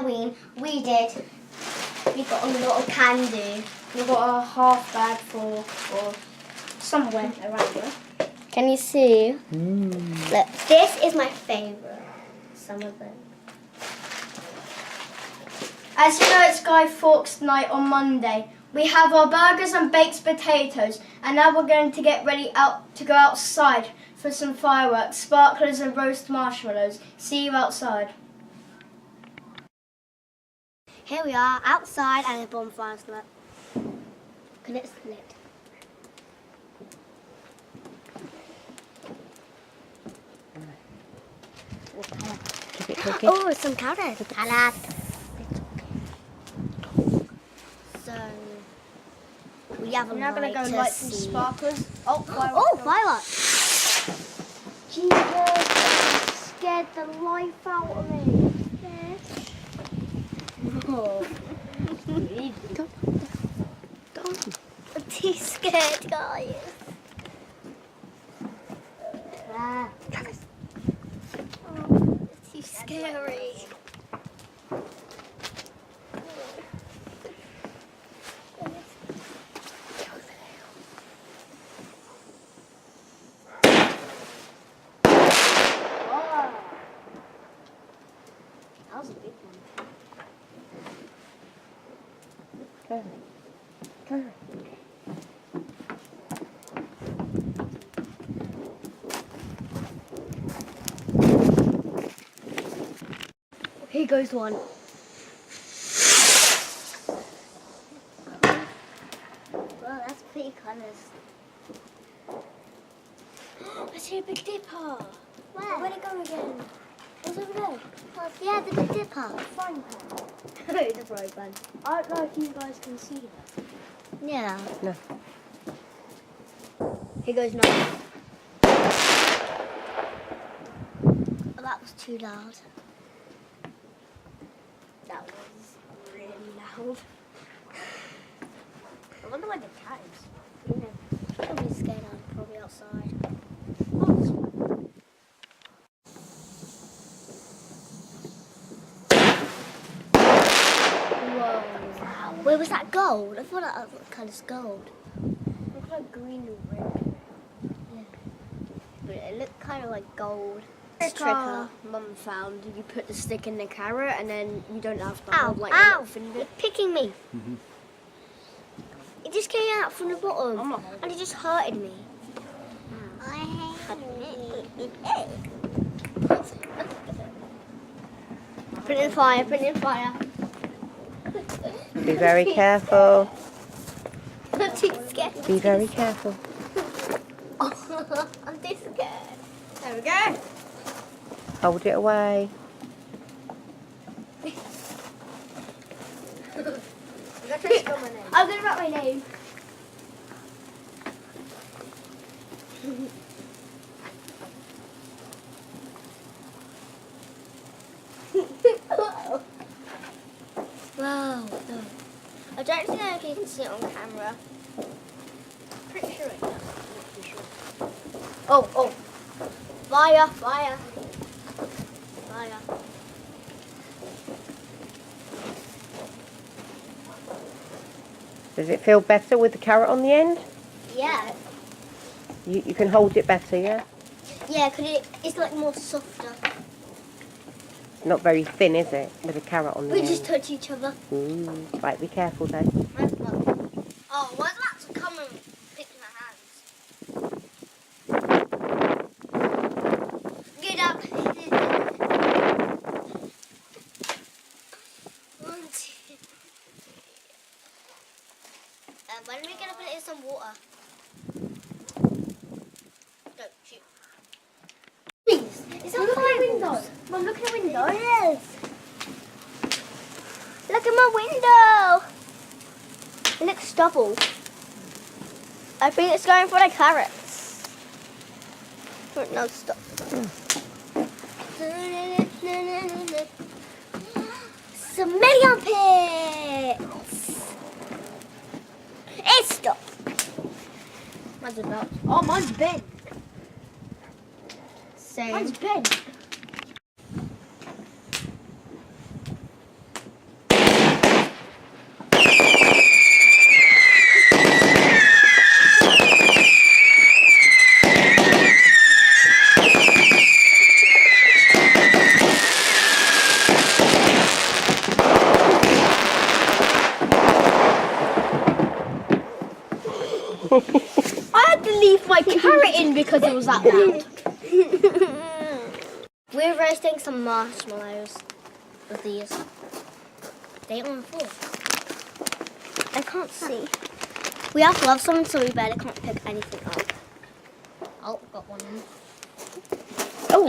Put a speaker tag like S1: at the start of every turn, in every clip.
S1: Halloween, we got a lot of candy. We got a half bag full or somewhere around here. Can you see? Look, this is my favourite. Some of them. As you know, it's Guy Fawkes night on Monday. We have our burgers and baked potatoes, and now we're going to get ready to go outside for some fireworks, sparklers and roast marshmallows. See you outside. Here we are outside and the bonfire's lit. Look, it's lit. Oh, some carrots. Salad. So we have a light. We're now going to go light some sparklers. Oh, fireworks. Oh, fireworks. Jesus, scared the life out of me. Oh. I'm too scared, guys. Travis. Oh, it's too scary. That was a big one. Go. Here goes one. Well, that's pretty colours. I see a Big Dipper. Where? Where'd it go again? What's over there? Oh, yeah, the Big Dipper. Frying pan. No, the frying pan. I don't know if you guys can see that. Yeah. No. Here goes another. Oh, that was too loud. That was really loud. I wonder where the cat is. Yeah. Probably scared out, probably outside. Whoa. Wait, was that gold? I thought that was kind of gold. It looked like green and red. Yeah. But it looked kind of like gold. This trick Mum found. You put the stick in the carrot and then you don't have to hold like a little finger. You're picking me. It just came out from the bottom and it just hurted me. I hate it. Put it in fire, put it in fire.
S2: Be very careful.
S1: I'm too scared.
S2: Be very careful.
S1: Oh, I'm too scared. There we go.
S2: Hold it away.
S1: I'm going to write my name. Wow. No. I don't know if you can see it on camera. Pretty sure it does. Oh. Fire. Fire.
S2: Does it feel better with the carrot on the end?
S1: Yeah.
S2: You can hold it better, yeah?
S1: Yeah, because it's like more softer.
S2: Not very thin, is it? With a carrot on the
S1: We
S2: end.
S1: just touch each other.
S2: Right, be careful though.
S1: Oh, why's that to come and pick my hands? Get up. When are we going to put it in some water? Don't shoot. Please, is that my window? Mum, look at the window. Yes. Look at my window. It looks double. I think it's going for the carrots. But no, stop. Some million pits. It's stopped. Mine's about. Oh, mine's bent. Same. Mine's bent.
S3: I had to leave my carrot in because it was that loud.
S1: We're roasting some marshmallows with these. They on full. I can't see. We have gloves on, so we better can't pick anything up. Oh, got one in.
S2: Oh!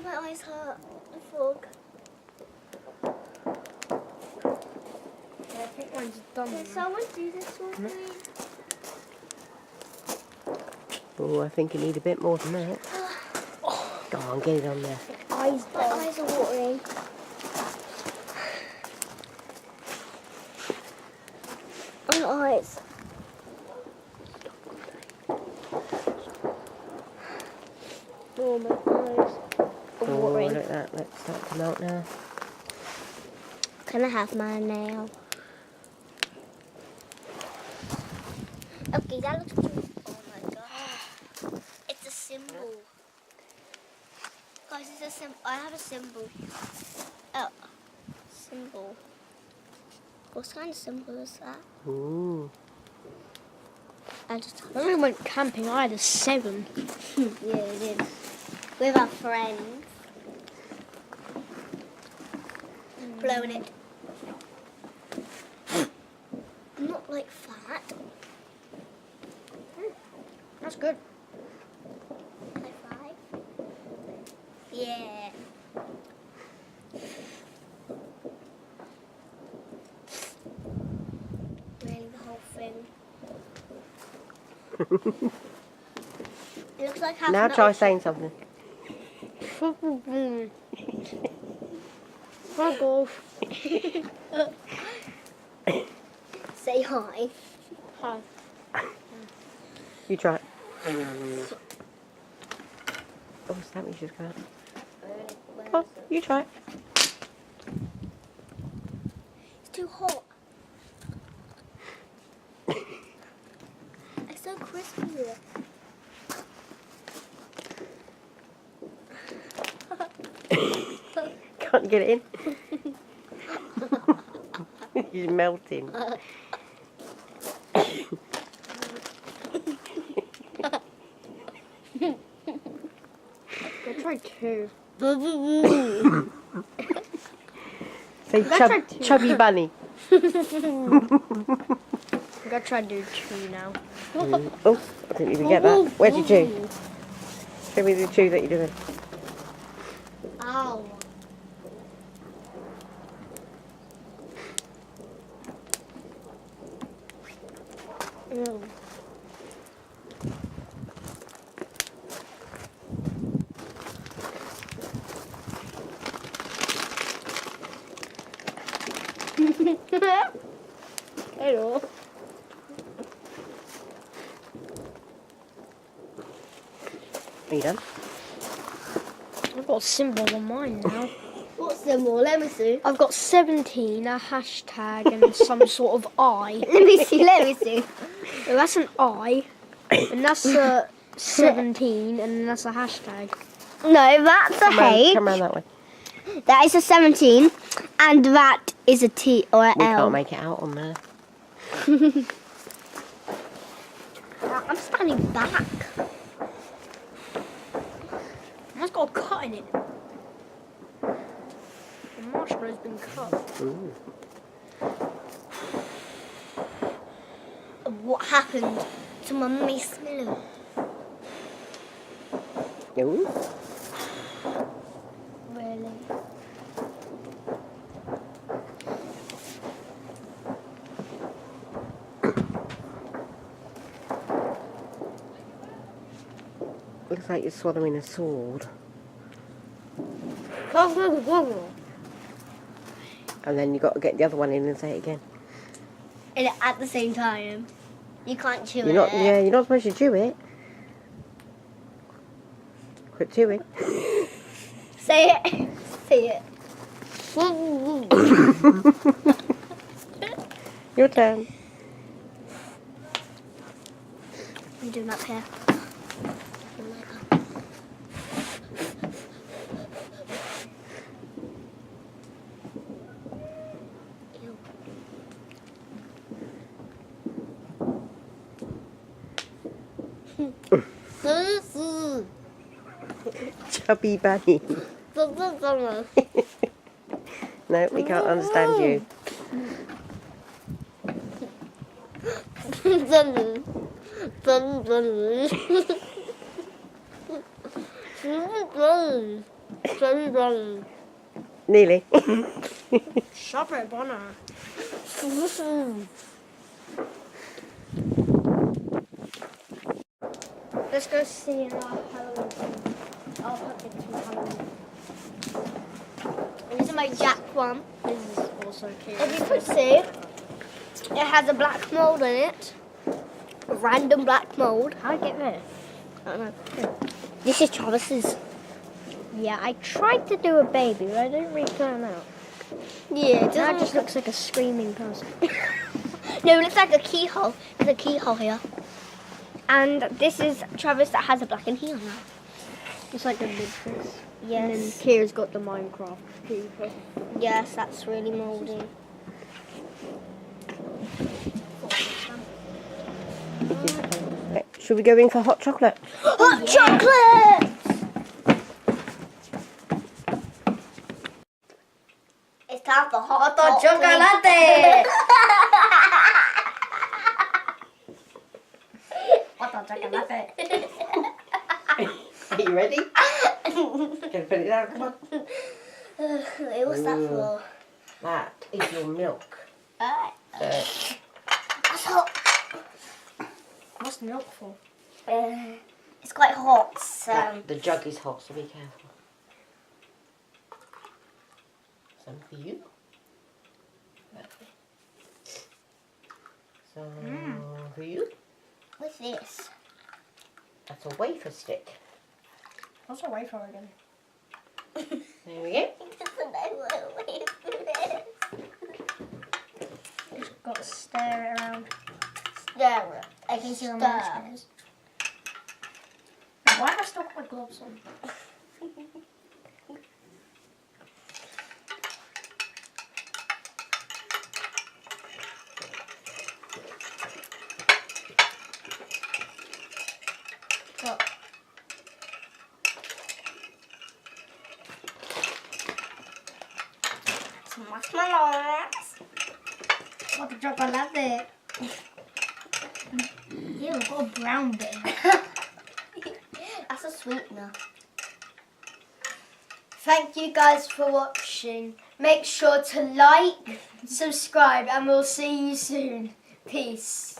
S1: My eyes hurt. The fog.
S3: I think mine's done.
S1: Can someone do this one, please?
S2: Oh, I think you need a bit more than that. Go on, get it on there.
S1: My eyes are watering. My eyes. Oh, my eyes.
S2: Oh, look at that. Let's start to melt now.
S1: Can I have mine now? Okay, that looks cute. Oh my god. It's a symbol. Guys, it's a symbol. I have a symbol. Oh, symbol. What kind of symbol is that?
S2: Ooh.
S1: I just
S3: When we went camping, I had a 7.
S1: yeah, it is. With our friends. Blowing it. Not like flat.
S3: That's good.
S1: High five. Yeah. Really, the whole thing. It looks like half
S2: Now try saying something.
S3: Hi, golf.
S1: Say hi.
S3: Hi.
S2: You try it. Oh, Stampy's just come out. Come on, you try it.
S1: It's too hot. It's so crispy here.
S2: Can't get it in. He's melting.
S3: I tried 2.
S2: Say chubby bunny.
S3: I'm gonna try to do 2 now.
S2: Oh, I didn't even get that. Where'd you chew? Show me the chew that you're doing.
S1: Ow.
S3: Ew. Hello.
S2: Are you done?
S3: I've got a symbol on mine now.
S1: What's the more? Let me see.
S3: I've got 17, a hashtag, and some sort of eye.
S1: Let me see. Let me see.
S3: So that's an eye, and that's a 17, and then that's a hashtag.
S1: No, that's a H.
S2: Come round that way.
S1: That is a 17, and that is a T or an
S2: We
S1: L.
S2: can't make it out on there.
S1: I'm standing back.
S3: Mine's got a cut in it. The marshmallow's been cut.
S2: Ooh.
S1: What happened to my marshmallow?
S2: Ooh.
S1: Really?
S2: Looks like you're swallowing a sword. And then you got to get the other one in and say it again.
S1: And at the same time, you can't chew
S2: You're
S1: it.
S2: not. Yeah, you're not supposed to chew it. Quit chewing.
S1: Say it. Say it.
S2: Your turn.
S1: I'm doing up here.
S2: Chubby bunny. No, we can't understand you. Nearly.
S3: Shop it, Bonner. Let's go see in our Halloween thing. I'll put things from Halloween.
S1: This is my Jack one.
S3: This is also cute.
S1: As you can see, it has a black mould in it. A random black mould.
S3: How do I get there?
S1: I don't know. This is Travis's.
S3: Yeah, I tried to do a baby, but I didn't really turn out.
S1: Yeah, it
S3: Now it
S1: doesn't
S3: just looks like a screaming person.
S1: No, it looks like a keyhole. There's a keyhole here. And this is Travis that has a blackened heel now.
S3: It's like a mid-fix.
S1: Yes.
S3: And then Kira's got the Minecraft people.
S1: Yes, that's really mouldy.
S2: Should we go in for hot chocolate?
S1: Hot chocolate! It's time for hot chocolate! Hot chocolate!
S2: Are you ready? Gonna put it down, come on.
S1: What's that for?
S2: That is your milk.
S1: That's hot.
S3: What's milk for?
S1: It's quite hot, so...
S2: The jug is hot, so be careful. Some for you. Some for you.
S1: What's this?
S2: That's a wafer stick.
S3: What's a wafer again?
S2: There we go.
S1: He doesn't know what a wafer is.
S3: Just got to stir it around.
S1: Stir it. I can
S3: See how
S1: stir.
S3: marshmallows. Why have I still got my gloves on?
S1: Oh. Some marshmallows.
S3: What the chocolate? Ew, got a brown bit.
S1: That's a sweetener. Thank you guys for watching. Make sure to like, subscribe, and we'll see you soon. Peace.